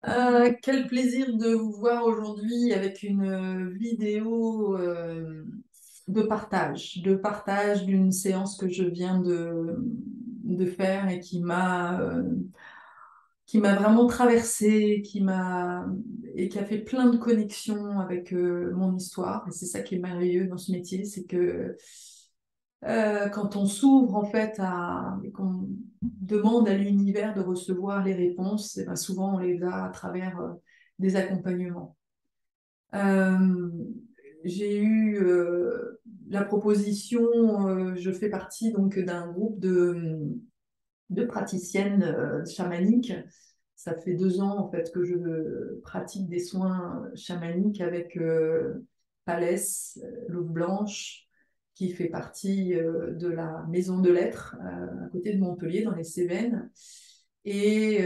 Quel plaisir de vous voir aujourd'hui avec une vidéo de partage d'une séance que je viens de faire et qui m'a vraiment traversée, et qui a fait plein de connexions avec mon histoire. Et c'est ça qui est merveilleux dans ce métier, c'est que quand on s'ouvre en fait et qu'on demande à l'univers de recevoir les réponses, et ben souvent on les a à travers des accompagnements. Euh, j'ai eu la proposition, je fais partie donc d'un groupe de praticiennes chamaniques. Ça fait 2 ans en fait que je pratique des soins chamaniques avec Palès, l'Aube Blanche, qui fait partie de la Maison de Lettres à côté de Montpellier, dans les Cévennes. Et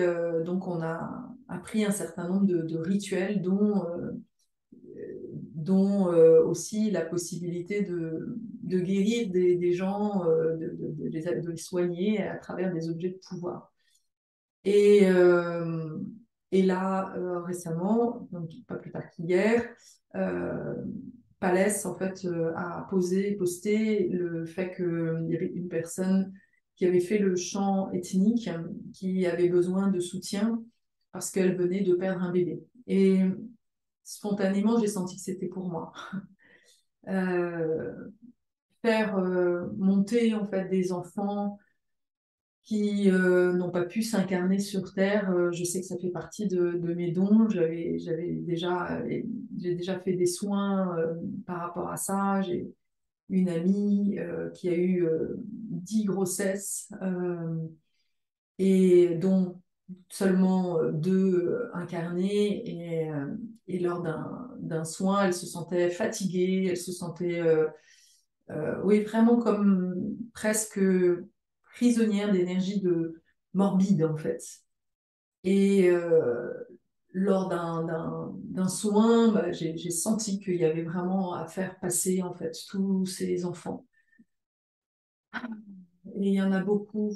donc on a appris un certain nombre de rituels, dont aussi la possibilité de guérir des gens, de les soigner à travers des objets de pouvoir. Et, euh, et là, récemment, donc pas plus tard qu'hier, euh, Palès en fait a posté le fait qu'il y avait une personne qui avait fait le chant ethnique, qui avait besoin de soutien parce qu'elle venait de perdre un bébé. Et spontanément, j'ai senti que c'était pour moi. Euh, Faire monter en fait des enfants qui n'ont pas pu s'incarner sur Terre. Je sais que ça fait partie de mes dons. J'ai déjà fait des soins par rapport à ça. J'ai une amie qui a eu 10 grossesses et dont seulement 2 incarnées. Et lors d'un soin, elle se sentait fatiguée, elle se sentait oui, vraiment comme presque prisonnière d'énergie morbide, en fait. Et lors d'un soin, bah, j'ai senti qu'il y avait vraiment à faire passer, en fait, tous ces enfants. Et il y en a beaucoup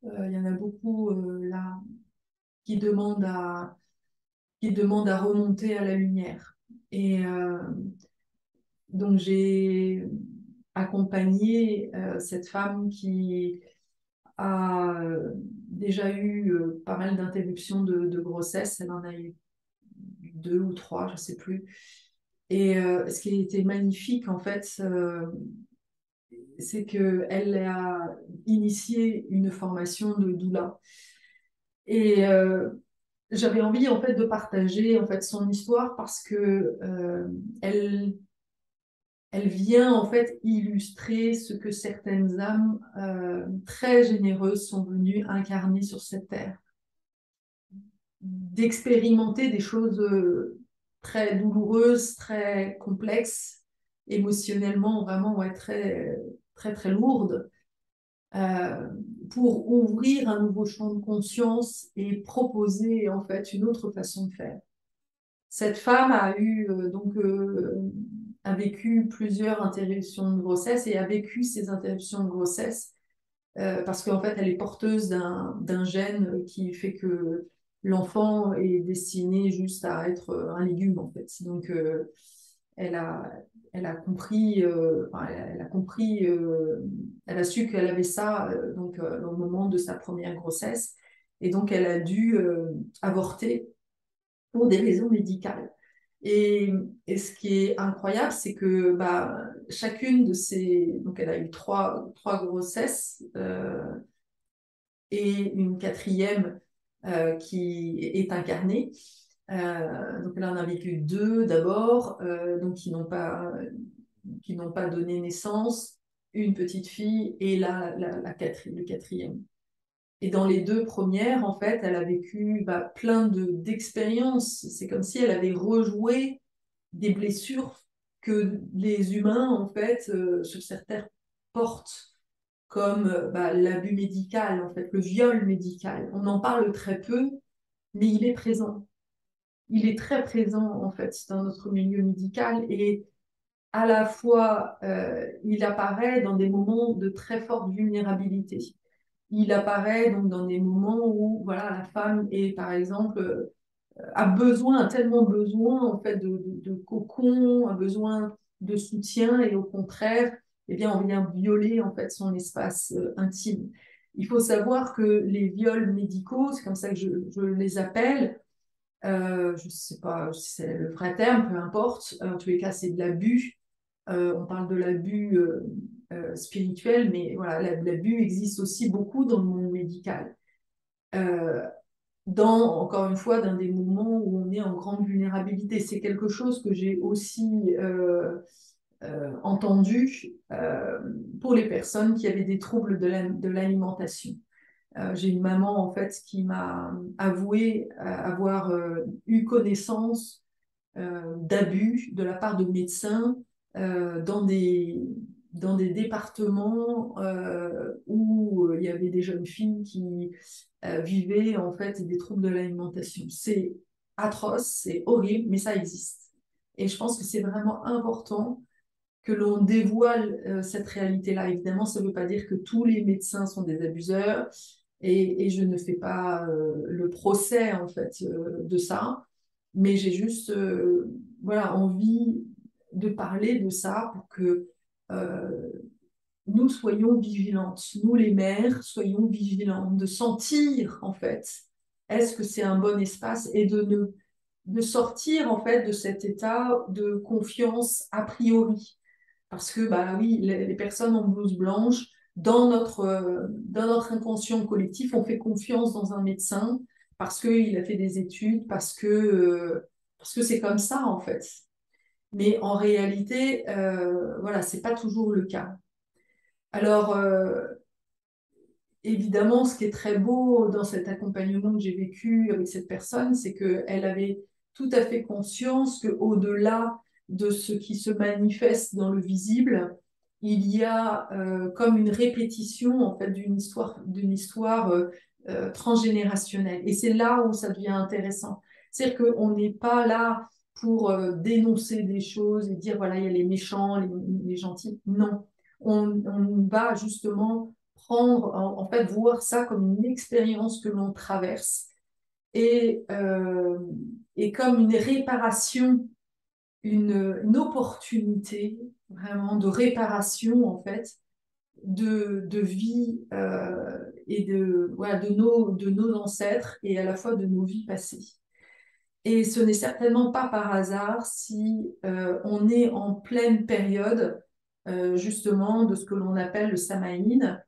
là qui demandent qui demandent à remonter à la lumière. Et donc j'ai accompagné cette femme qui a déjà eu pas mal d'interruptions de grossesse. Elle en a eu 2 ou 3, je ne sais plus. Et ce qui était magnifique, en fait, c'est qu'elle a initié une formation de doula. Et j'avais envie, en fait, de partager, en fait, son histoire parce que elle, elle vient, en fait, illustrer ce que certaines âmes très généreuses sont venues incarner sur cette terre, d'expérimenter des choses très douloureuses, très complexes, émotionnellement vraiment ouais, très, très, très lourdes, euh, pour ouvrir un nouveau champ de conscience et proposer en fait une autre façon de faire. Cette femme a eu a vécu plusieurs interruptions de grossesse et a vécu ces interruptions de grossesse parce qu'en fait, elle est porteuse d'un gène qui fait que l'enfant est destiné juste à être un légume, en fait. Donc, elle a, elle a compris, enfin, elle a compris, elle a su qu'elle avait ça au moment de sa première grossesse. Et donc, elle a dû avorter pour des raisons médicales. Et, et ce qui est incroyable, c'est que bah, chacune de ces... Donc, elle a eu trois grossesses et une quatrième qui est incarnée. Donc, elle en a vécu 2 d'abord, donc qui n'ont pas donné naissance, une petite fille et le quatrième. Et dans les 2 premières, en fait, elle a vécu bah, plein d'expériences. C'est comme si elle avait rejoué des blessures que les humains, en fait, sur cette terre portent, comme bah, l'abus médical, en fait, le viol médical. On en parle très peu, mais il est présent. Il est très présent, en fait, dans notre milieu médical. Et à la fois, il apparaît dans des moments de très forte vulnérabilité. Il apparaît donc dans des moments où voilà, la femme est, par exemple, a tellement besoin en fait de cocon, a besoin de soutien et au contraire, eh bien, on vient violer en fait son espace intime. Il faut savoir que les viols médicaux, c'est comme ça que je les appelle, je ne sais pas si c'est le vrai terme, peu importe, en tous les cas, c'est de l'abus. On parle de l'abus spirituel, mais voilà, l'abus existe aussi beaucoup dans le monde médical. Euh, Encore une fois, dans des moments où on est en grande vulnérabilité. C'est quelque chose que j'ai aussi entendu pour les personnes qui avaient des troubles de l'alimentation. J'ai une maman, en fait, qui m'a avoué avoir eu connaissance d'abus de la part de médecins dans dans des départements où il y avait des jeunes filles qui vivaient en fait des troubles de l'alimentation. C'est atroce, c'est horrible, mais ça existe. Et je pense que c'est vraiment important que l'on dévoile cette réalité-là. Évidemment, ça ne veut pas dire que tous les médecins sont des abuseurs et je ne fais pas le procès en fait de ça, mais j'ai juste voilà, envie de parler de ça pour que euh, nous soyons vigilantes, nous les mères, soyons vigilantes, de sentir en fait, est-ce que c'est un bon espace et de sortir en fait de cet état de confiance a priori. Parce que, bah oui, les personnes en blouse blanche, dans notre inconscient collectif, on fait confiance dans un médecin parce qu'il a fait des études, parce que c'est comme ça, en fait. Mais en réalité, voilà, c'est pas toujours le cas. Alors, évidemment, ce qui est très beau dans cet accompagnement que j'ai vécu avec cette personne, c'est qu'elle avait tout à fait conscience qu'au-delà de ce qui se manifeste dans le visible, il y a comme une répétition en fait d'une histoire transgénérationnelle. Et c'est là où ça devient intéressant. C'est-à-dire qu'on n'est pas là pour dénoncer des choses et dire voilà, il y a les méchants, les gentils. Non, on va justement prendre, en fait, voir ça comme une expérience que l'on traverse et, euh, et comme une réparation, une opportunité vraiment de réparation, en fait, de vie et voilà, de nos ancêtres et à la fois de nos vies passées. Et ce n'est certainement pas par hasard si on est en pleine période justement de ce que l'on appelle le Samhain.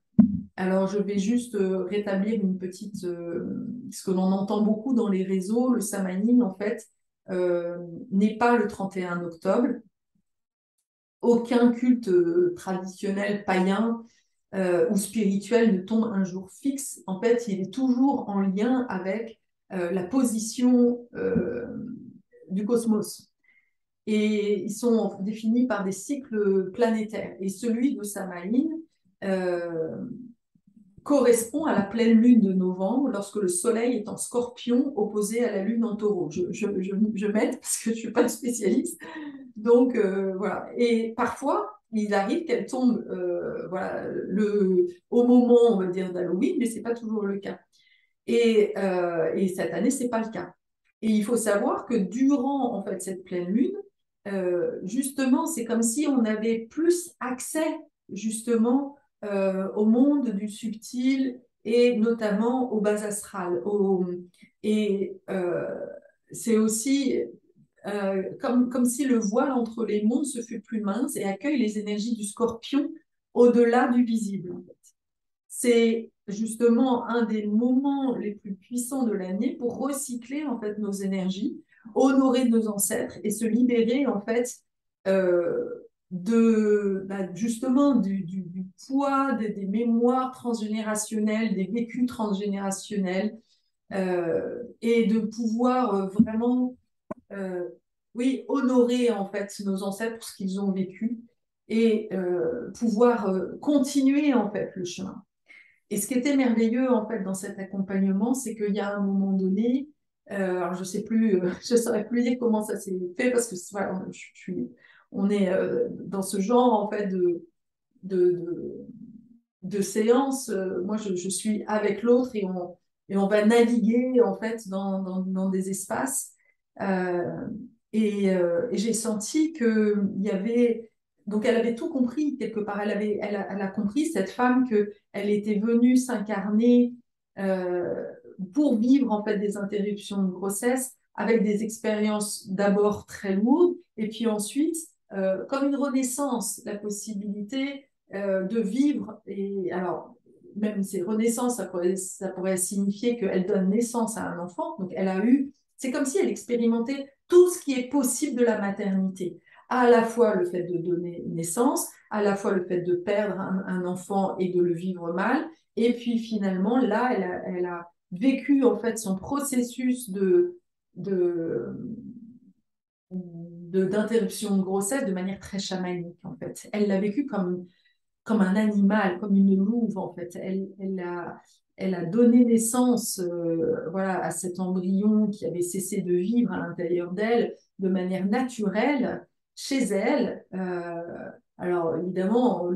Alors, je vais juste rétablir une petite... ce que l'on entend beaucoup dans les réseaux, le Samhain, en fait, euh, n'est pas le 31 octobre. Aucun culte traditionnel païen ou spirituel ne tombe un jour fixe. En fait, il est toujours en lien avec la position du cosmos. Et ils sont définis par des cycles planétaires. Et celui de Samhain euh, correspond à la pleine lune de novembre, lorsque le soleil est en scorpion opposé à la lune en taureau. Je m'aide parce que je ne suis pas spécialiste. Donc, voilà. Et parfois, il arrive qu'elle tombe voilà, au moment, on va dire, d'Halloween, mais ce n'est pas toujours le cas. Et cette année, ce n'est pas le cas. Et il faut savoir que durant en fait, cette pleine lune, justement, c'est comme si on avait plus accès justement au monde du subtil et notamment au bas astral. Et c'est aussi comme si le voile entre les mondes se fait plus mince et accueille les énergies du scorpion au-delà du visible. En fait. C'est justement un des moments les plus puissants de l'année pour recycler en fait nos énergies, honorer nos ancêtres et se libérer en fait euh, justement du poids des mémoires transgénérationnelles, des vécus transgénérationnels et de pouvoir vraiment oui, honorer en fait nos ancêtres pour ce qu'ils ont vécu et pouvoir continuer en fait le chemin. Et ce qui était merveilleux en fait dans cet accompagnement, c'est qu'il y a un moment donné, alors je sais plus, je saurais plus dire comment ça s'est fait parce que voilà, on est dans ce genre en fait de, de séance. Moi, je suis avec l'autre et et on va naviguer en fait dans des espaces. Euh, et j'ai senti que il y avait, donc elle avait tout compris quelque part. Elle a compris, cette femme, que elle était venue s'incarner euh, pour vivre en fait des interruptions de grossesse avec des expériences d'abord très lourdes et puis ensuite comme une renaissance, la possibilité de vivre. Et alors même ces renaissances, ça pourrait signifier qu'elle donne naissance à un enfant. Donc elle a eu, c'est comme si elle expérimentait tout ce qui est possible de la maternité, à la fois le fait de donner naissance, à la fois le fait de perdre un enfant et de le vivre mal, et puis finalement là, elle a vécu en fait son processus de d'interruption de grossesse de manière très chamanique en fait. Elle l'a vécu comme un animal, comme une louve en fait. Elle a donné naissance voilà, à cet embryon qui avait cessé de vivre à l'intérieur d'elle de manière naturelle chez elle. Alors évidemment,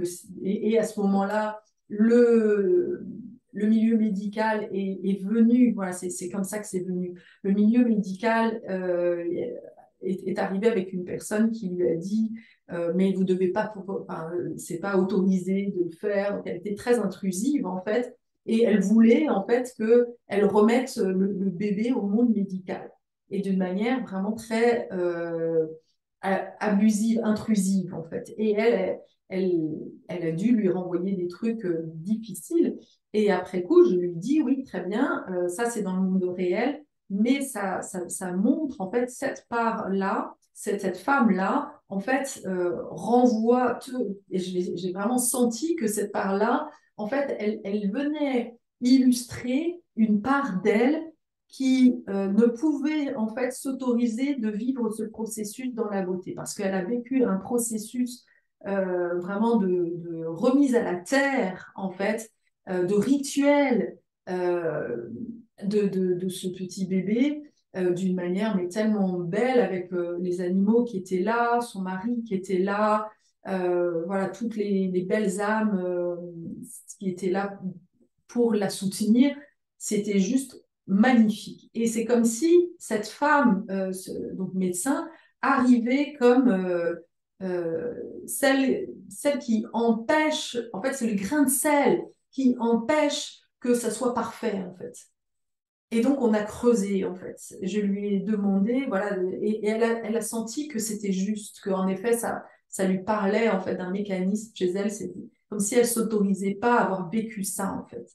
et à ce moment-là, le milieu médical est venu, voilà, c'est comme ça que c'est venu. Le milieu médical est arrivé avec une personne qui lui a dit mais vous devez pas, enfin, c'est pas autorisé de le faire. Donc, elle était très intrusive en fait, et elle voulait en fait que elle remette le bébé au monde médical et d'une manière vraiment très abusive, intrusive en fait. Et elle, elle a dû lui renvoyer des trucs difficiles. Et après coup, je lui dis oui, très bien, ça c'est dans le monde réel, mais ça montre en fait cette part-là, cette femme-là, en fait, renvoie, et j'ai vraiment senti que cette part-là, en fait, elle venait illustrer une part d'elle qui ne pouvait en fait s'autoriser de vivre ce processus dans la beauté, parce qu'elle a vécu un processus vraiment de remise à la terre, en fait, de rituel de ce petit bébé d'une manière mais tellement belle avec les animaux qui étaient là, son mari qui était là, voilà toutes les belles âmes qui étaient là pour la soutenir. C'était juste magnifique. Et c'est comme si cette femme, donc médecin, arrivait comme celle qui empêche, en fait c'est le grain de sel qui empêche que ça soit parfait en fait. Et donc, on a creusé, en fait. Je lui ai demandé, voilà, et elle a senti que c'était juste, qu'en effet, ça lui parlait, en fait, d'un mécanisme chez elle. C'est comme si elle s'autorisait pas à avoir vécu ça, en fait.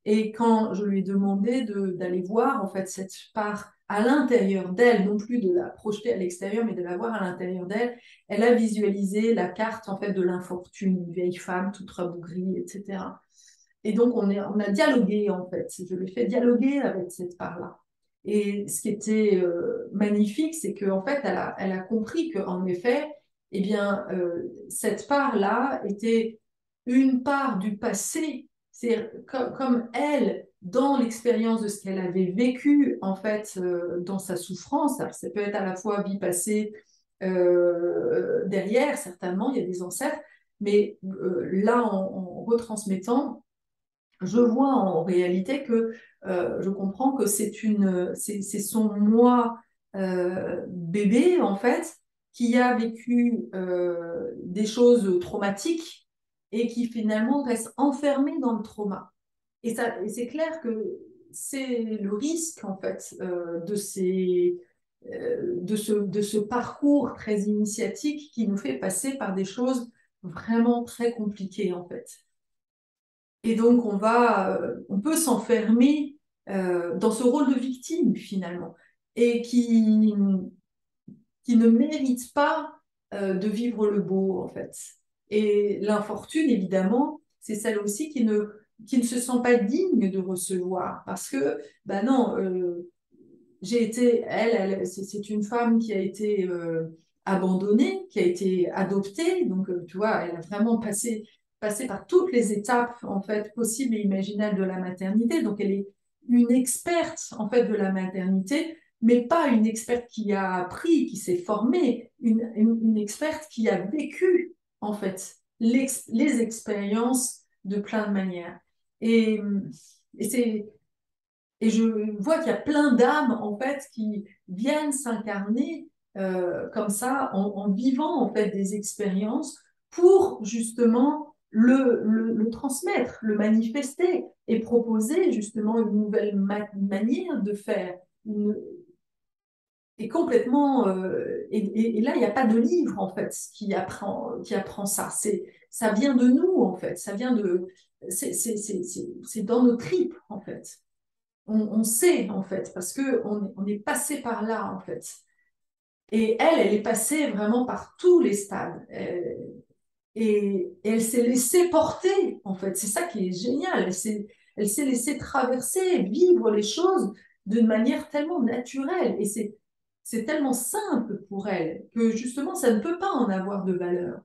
Et quand je lui ai demandé d'aller voir, en fait, cette part à l'intérieur d'elle, non plus de la projeter à l'extérieur, mais de la voir à l'intérieur d'elle, elle a visualisé la carte, en fait, de l'infortune, une vieille femme toute rabougrie, etc. Et donc, on a dialogué, en fait. Je l'ai fait dialoguer avec cette part-là. Et ce qui était magnifique, c'est qu'en fait, elle a compris qu'en effet, eh bien, cette part-là était une part du passé. C'est comme elle, dans l'expérience de ce qu'elle avait vécu, en fait, dans sa souffrance. Alors, ça peut être à la fois vie passée, derrière, certainement, il y a des ancêtres, mais là, en retransmettant, je vois en réalité que je comprends que c'est son moi bébé en fait qui a vécu des choses traumatiques et qui finalement reste enfermé dans le trauma. Et c'est clair que c'est le risque en fait de ce parcours très initiatique qui nous fait passer par des choses vraiment très compliquées en fait. Et donc, on peut s'enfermer dans ce rôle de victime finalement, et qui ne mérite pas de vivre le beau en fait. Et l'infortune, évidemment, c'est celle aussi qui ne se sent pas digne de recevoir, parce que, ben non, j'ai été, c'est une femme qui a été abandonnée, qui a été adoptée, donc tu vois, elle a vraiment passé par toutes les étapes en fait possibles et imaginables de la maternité, donc elle est une experte en fait de la maternité, mais pas une experte qui a appris, qui s'est formée, une experte qui a vécu en fait les expériences de plein de manières. Et, et c'est Et je vois qu'il y a plein d'âmes, en fait, qui viennent s'incarner comme ça, en vivant, en fait, des expériences pour, justement, le transmettre, le manifester et proposer, justement, une nouvelle manière de faire. Une, et complètement... et là, il n'y a pas de livre, en fait, qui apprend ça. Ça vient de nous, en fait. Ça vient de... C'est dans nos tripes, en fait. On sait, en fait, parce qu'on est passé par là, en fait. Et elle est passée vraiment par tous les stades. Et elle s'est laissée porter, en fait. C'est ça qui est génial. Elle s'est laissée traverser, vivre les choses d'une manière tellement naturelle. Et c'est tellement simple pour elle que justement, ça ne peut pas en avoir de valeur.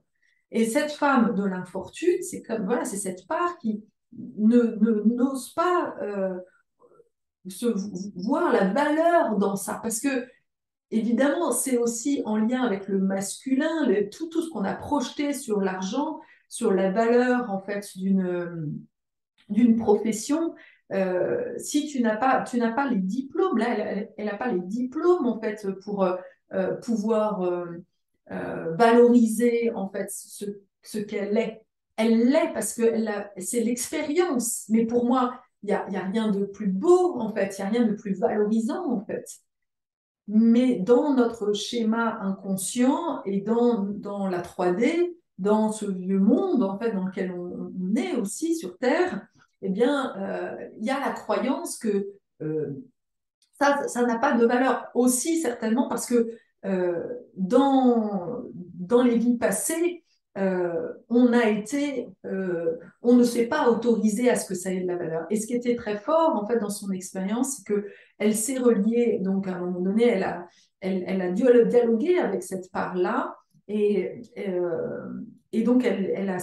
Et cette femme de l'infortune, c'est comme, voilà, c'est cette part qui n'ose pas se voir la valeur dans ça. Parce que, évidemment, c'est aussi en lien avec le masculin, tout ce qu'on a projeté sur l'argent, sur la valeur, en fait, d'une profession. Si tu n'as pas les diplômes, là, elle n'a pas les diplômes, en fait, pour pouvoir valoriser, en fait, ce qu'elle est. Elle l'est parce que c'est l'expérience. Mais pour moi, il y a rien de plus beau, en fait. Il n'y a rien de plus valorisant, en fait. Mais dans notre schéma inconscient et dans la 3D, dans ce vieux monde en fait dans lequel on est aussi sur Terre, eh bien, il y a la croyance que ça n'a pas de valeur aussi certainement parce que dans les vies passées, on ne s'est pas autorisé à ce que ça ait de la valeur. Et ce qui était très fort en fait dans son expérience, c'est que elle s'est reliée. Donc à un moment donné, elle a dû dialoguer avec cette part-là et donc elle a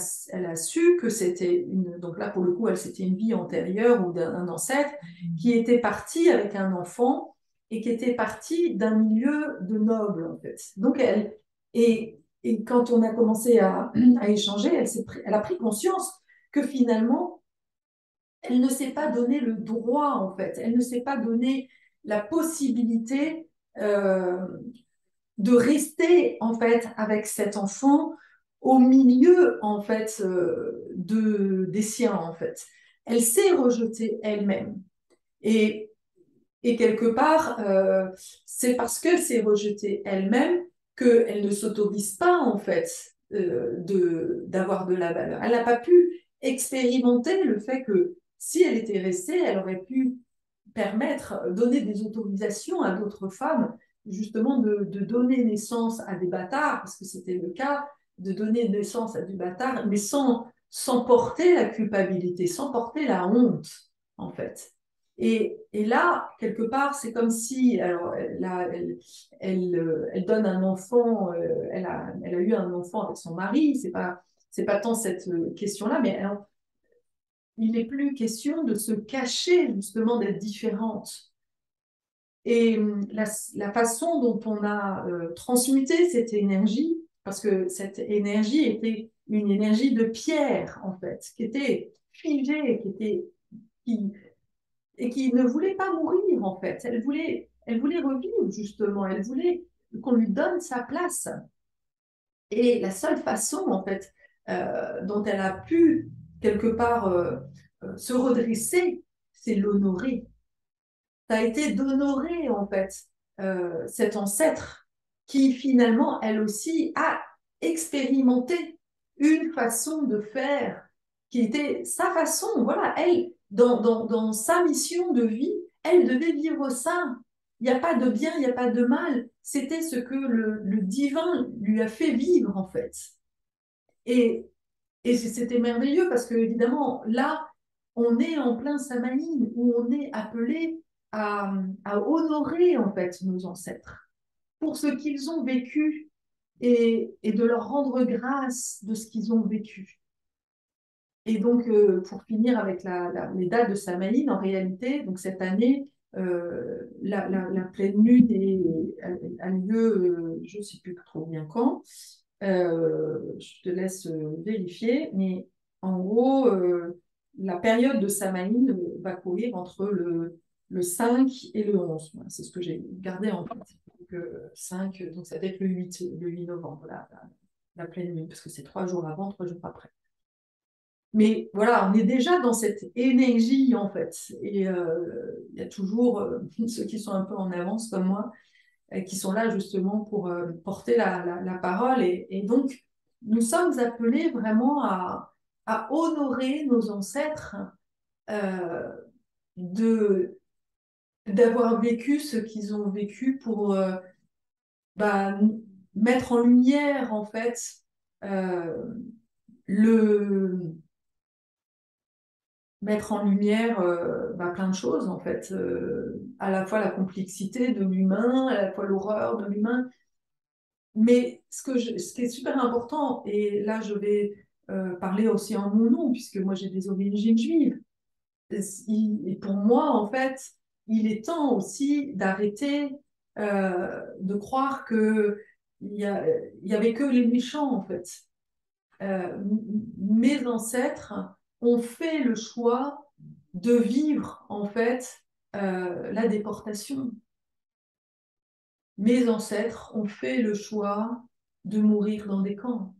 su que c'était une. Donc là pour le coup, c'était une vie antérieure ou d'un ancêtre qui était parti avec un enfant et qui était parti d'un milieu de nobles, en fait. Donc, et quand on a commencé à échanger, elle a pris conscience que finalement, elle ne s'est pas donné le droit, en fait. Elle ne s'est pas donné la possibilité de rester, en fait, avec cet enfant au milieu, en fait, des siens, en fait. Elle s'est rejetée elle-même. Et et quelque part, c'est parce qu'elle s'est rejetée elle-même qu'elle ne s'autorise pas, en fait, d'avoir de la valeur. Elle n'a pas pu expérimenter le fait que si elle était restée, elle aurait pu donner des autorisations à d'autres femmes, justement de donner naissance à des bâtards, parce que c'était le cas, de donner naissance à des bâtards, mais sans porter la culpabilité, sans porter la honte, en fait. Et là, quelque part, c'est comme si, alors là, elle donne un enfant, elle a eu un enfant avec son mari, c'est pas tant cette question-là, mais il n'est plus question de se cacher justement d'être différente. Et la façon dont on a transmuté cette énergie, parce que cette énergie était une énergie de pierre, en fait, qui était figée, qui, et qui ne voulait pas mourir, en fait. Elle voulait revivre, justement. Elle voulait qu'on lui donne sa place. Et la seule façon, en fait, dont elle a pu, quelque part, se redresser, c'est l'honorer. Ça a été d'honorer, en fait, cet ancêtre qui, finalement, elle aussi, a expérimenté une façon de faire qui était sa façon. Voilà, elle, dans sa mission de vie, elle devait vivre ça. Il n'y a pas de bien, il n'y a pas de mal. C'était ce que le divin lui a fait vivre, en fait. Et, et c'était merveilleux parce que, évidemment, là, on est en plein Samaïn où on est appelé à, à honorer, en fait, nos ancêtres pour ce qu'ils ont vécu et de leur rendre grâce de ce qu'ils ont vécu. Et donc, pour finir avec les dates de Samaïn, en réalité, donc cette année, la pleine lune a lieu, je ne sais plus trop bien quand. Je te laisse vérifier, mais en gros, la période de Samaïn va courir entre le le 5 et le 11. Voilà, c'est ce que j'ai gardé en tête. Donc, 5, donc ça va être le 8 novembre, la pleine lune, parce que c'est 3 jours avant, 3 jours après. Mais voilà, on est déjà dans cette énergie, en fait. Et il y a toujours ceux qui sont un peu en avance, comme moi, qui sont là justement pour porter la parole. Et donc, nous sommes appelés vraiment à honorer nos ancêtres, euh, de, d'avoir vécu ce qu'ils ont vécu pour bah, mettre en lumière, en fait, euh, le mettre en lumière bah, plein de choses, en fait. À la fois la complexité de l'humain, à la fois l'horreur de l'humain. Mais ce qui est super important, et là je vais parler aussi en mon nom, puisque moi j'ai des origines juives, et pour moi, en fait, il est temps aussi d'arrêter de croire il y avait que les méchants, en fait. Mes ancêtres ont fait le choix de vivre, en fait, la déportation. Mes ancêtres ont fait le choix de mourir dans des camps.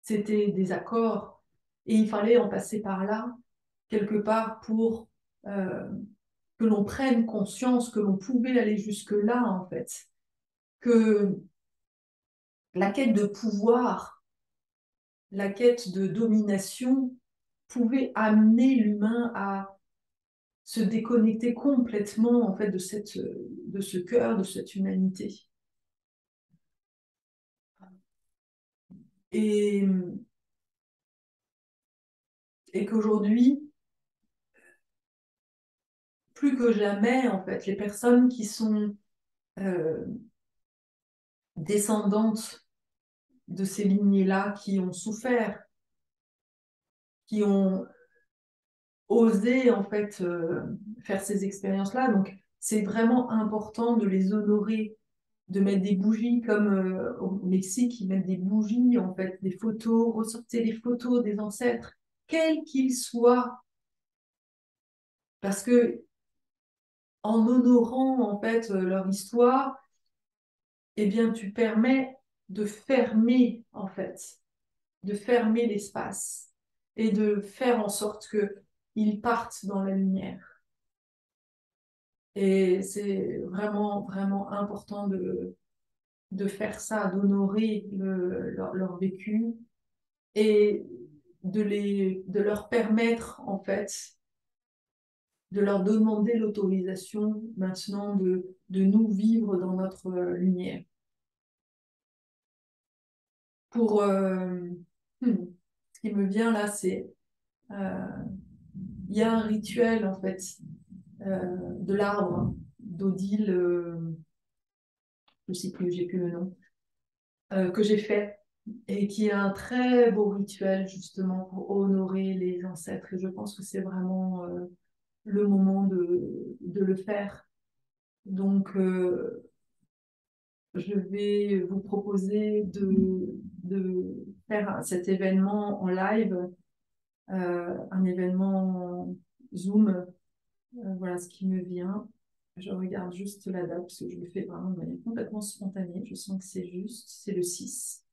C'était des accords et il fallait en passer par là, quelque part, pour euh, que l'on prenne conscience que l'on pouvait aller jusque-là, en fait. Que la quête de pouvoir, la quête de domination pouvait amener l'humain à se déconnecter complètement, en fait, de ce cœur, de cette humanité. Et, et qu'aujourd'hui, plus que jamais, en fait, les personnes qui sont euh, descendantes de ces lignées-là, qui ont souffert, qui ont osé, en fait, faire ces expériences-là. Donc, c'est vraiment important de les honorer, de mettre des bougies, comme au Mexique, ils mettent des bougies, en fait, des photos, ressortez les photos des ancêtres, quels qu'ils soient, parce que en honorant, en fait, leur histoire, eh bien, tu permets de fermer, en fait, de fermer l'espace et de faire en sorte qu'ils partent dans la lumière. Et c'est vraiment, vraiment important de faire ça, d'honorer leur vécu et de leur permettre, en fait, de leur demander l'autorisation maintenant de nous vivre dans notre lumière. Pour, ce qui me vient là, c'est euh, il y a un rituel en fait de l'arbre d'Odile, je ne sais plus, j'ai plus le nom, que j'ai fait et qui est un très beau rituel justement pour honorer les ancêtres. Et je pense que c'est vraiment le moment de le faire. Donc, je vais vous proposer de faire cet événement en live, un événement Zoom. Voilà ce qui me vient. Je regarde juste la date parce que je le fais vraiment de manière complètement spontanée. Je sens que c'est juste. C'est le 6.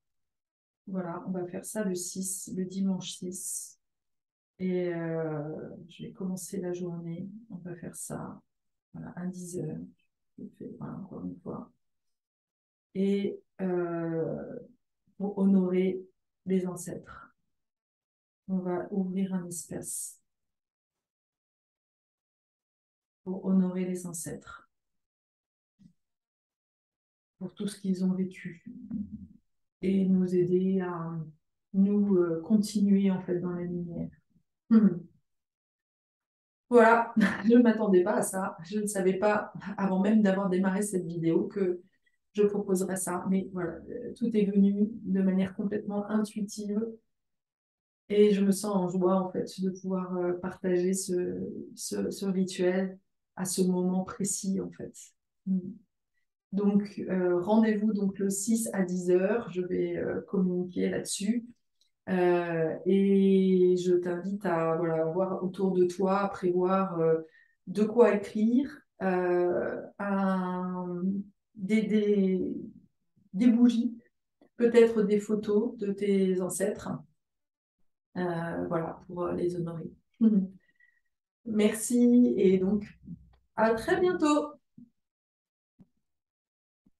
Voilà, on va faire ça le 6, le dimanche 6. Et je vais commencer la journée. On va faire ça voilà, à 10 heures. Je le fais voilà, encore une fois. Et pour honorer les ancêtres, on va ouvrir un espace pour honorer les ancêtres, pour tout ce qu'ils ont vécu et nous aider à nous continuer en fait dans la lumière. Hmm. Voilà, je ne m'attendais pas à ça. Je ne savais pas, avant même d'avoir démarré cette vidéo, que je proposerais ça. Mais voilà, tout est venu de manière complètement intuitive et je me sens en joie en fait de pouvoir partager ce rituel à ce moment précis en fait. Hmm. Donc, rendez-vous donc le 6 à 10 heures. Je vais communiquer là-dessus. Et je t'invite à voilà, voir autour de toi, à prévoir de quoi écrire, des bougies, peut-être des photos de tes ancêtres, voilà, pour les honorer. Merci et donc à très bientôt.